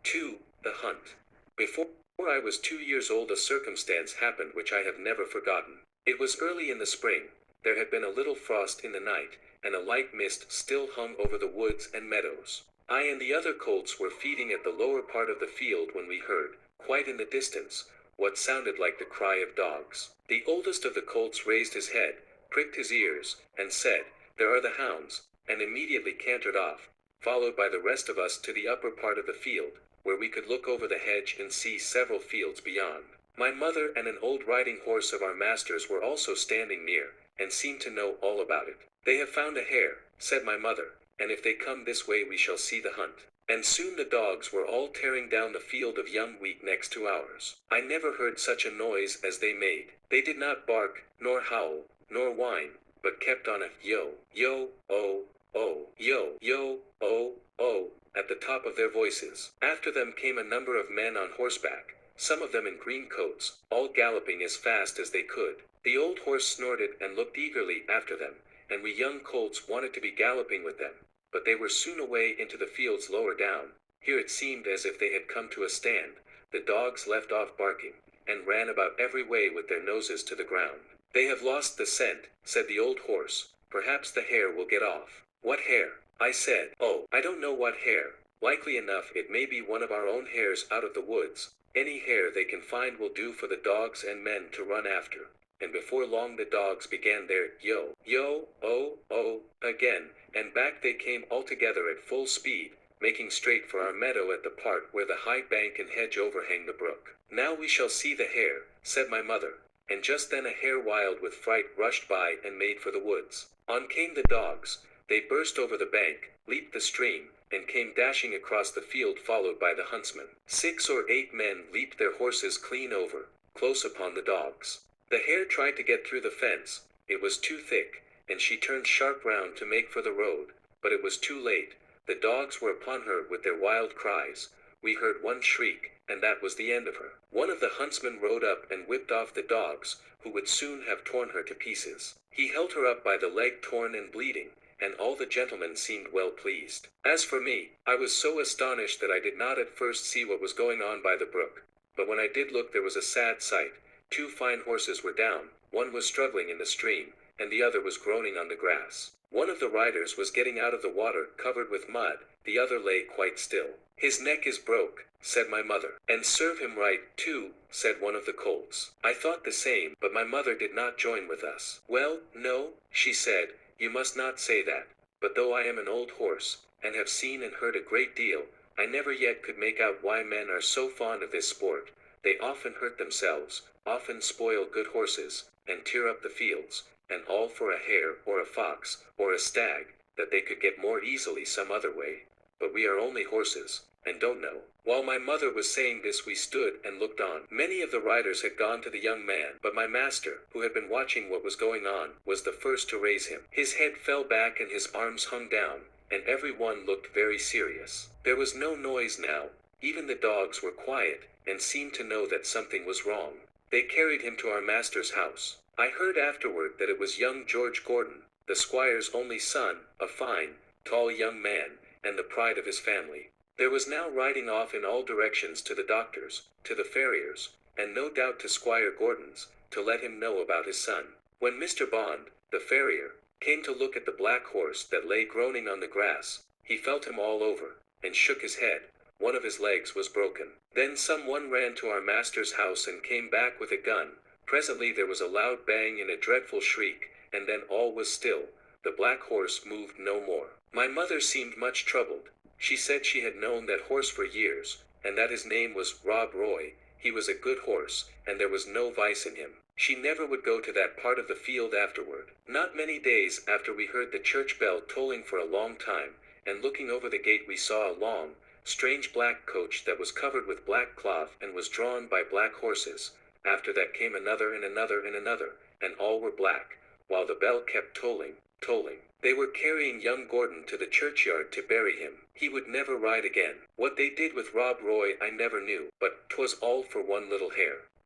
2. The Hunt. Before I was 2 years old, a circumstance happened which I have never forgotten. It was early in the spring. There had been a little frost in the night, and a light mist still hung over the woods and meadows. I and the other colts were feeding at the lower part of the field when we heard, quite in the distance, what sounded like the cry of dogs. The oldest of the colts raised his head, pricked his ears, and said, "There are the hounds," and immediately cantered off, followed by the rest of us to the upper part of the field, where we could look over the hedge and see several fields beyond. My mother and an old riding horse of our master's were also standing near, and seemed to know all about it. "They have found a hare," said my mother, "and if they come this way we shall see the hunt." And soon the dogs were all tearing down the field of young wheat next to ours. I never heard such a noise as they made. They did not bark, nor howl, nor whine, but kept on a yo, yo, oh, oh, yo, yo, oh, oh, at the top of their voices. After them came a number of men on horseback, some of them in green coats, all galloping as fast as they could. The old horse snorted and looked eagerly after them, and we young colts wanted to be galloping with them, but they were soon away into the fields lower down. Here it seemed as if they had come to a stand. The dogs left off barking, and ran about every way with their noses to the ground. "They have lost the scent," said the old horse. "Perhaps the hare will get off." "What hare?" I said. "Oh, I don't know what hare. Likely enough it may be one of our own hares out of the woods. Any hare they can find will do for the dogs and men to run after." And before long the dogs began their yo, yo, oh, oh, again, and back they came all together at full speed, making straight for our meadow at the part where the high bank and hedge overhang the brook. "Now we shall see the hare," said my mother, and just then a hare wild with fright rushed by and made for the woods. On came the dogs. They burst over the bank, leaped the stream, and came dashing across the field followed by the huntsman. 6 or 8 men leaped their horses clean over, close upon the dogs. The hare tried to get through the fence. It was too thick, and she turned sharp round to make for the road, but it was too late. The dogs were upon her with their wild cries. We heard one shriek, and that was the end of her. One of the huntsmen rode up and whipped off the dogs, who would soon have torn her to pieces. He held her up by the leg torn and bleeding, and all the gentlemen seemed well pleased. As for me, I was so astonished that I did not at first see what was going on by the brook, but when I did look there was a sad sight. 2 fine horses were down, one was struggling in the stream, and the other was groaning on the grass. One of the riders was getting out of the water covered with mud, the other lay quite still. "His neck is broke," said my mother. "And serve him right, too," said one of the colts. I thought the same, but my mother did not join with us. "Well, no," she said, "you must not say that, but though I am an old horse, and have seen and heard a great deal, I never yet could make out why men are so fond of this sport. They often hurt themselves, often spoil good horses, and tear up the fields, and all for a hare or a fox, or a stag, that they could get more easily some other way. But we are only horses, and don't know." While my mother was saying this we stood and looked on. Many of the riders had gone to the young man, but my master, who had been watching what was going on, was the first to raise him. His head fell back and his arms hung down, and every one looked very serious. There was no noise now. Even the dogs were quiet, and seemed to know that something was wrong. They carried him to our master's house. I heard afterward that it was young George Gordon, the squire's only son, a fine, tall young man, and the pride of his family. There was now riding off in all directions to the doctor's, to the farrier's, and no doubt to Squire Gordon's, to let him know about his son. When Mr. Bond, the farrier, came to look at the black horse that lay groaning on the grass, he felt him all over, and shook his head. One of his legs was broken. Then some one ran to our master's house and came back with a gun. Presently there was a loud bang and a dreadful shriek, and then all was still. The black horse moved no more. My mother seemed much troubled. She said she had known that horse for years, and that his name was Rob Roy. He was a good horse, and there was no vice in him. She never would go to that part of the field afterward. Not many days after we heard the church bell tolling for a long time, and looking over the gate we saw a long, strange black coach that was covered with black cloth and was drawn by black horses. After that came another and another and another, and all were black, while the bell kept tolling, tolling. They were carrying young Gordon to the churchyard to bury him. He would never ride again. What they did with Rob Roy I never knew, but 'twas all for one little hare.